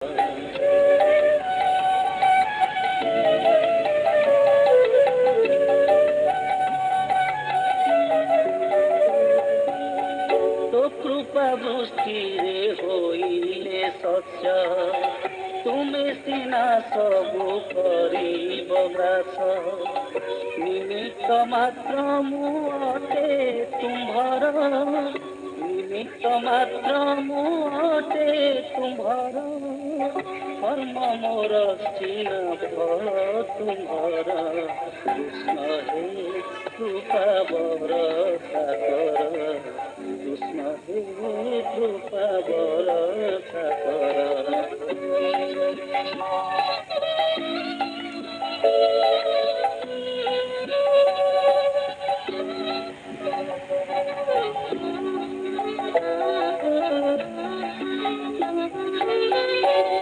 तो कृपा वृष्टिरे होइले सच्च तुमे सिना सबु करिब ग्रास निमित्त मात्र मु अटे तुम्भर निमित्त मात्र मु अटे तुम्भर कर्म मोर चिन फल तुम्भर कृष्ण हे कृपा बरसा कर कृष्ण हे कृपा बरसा कर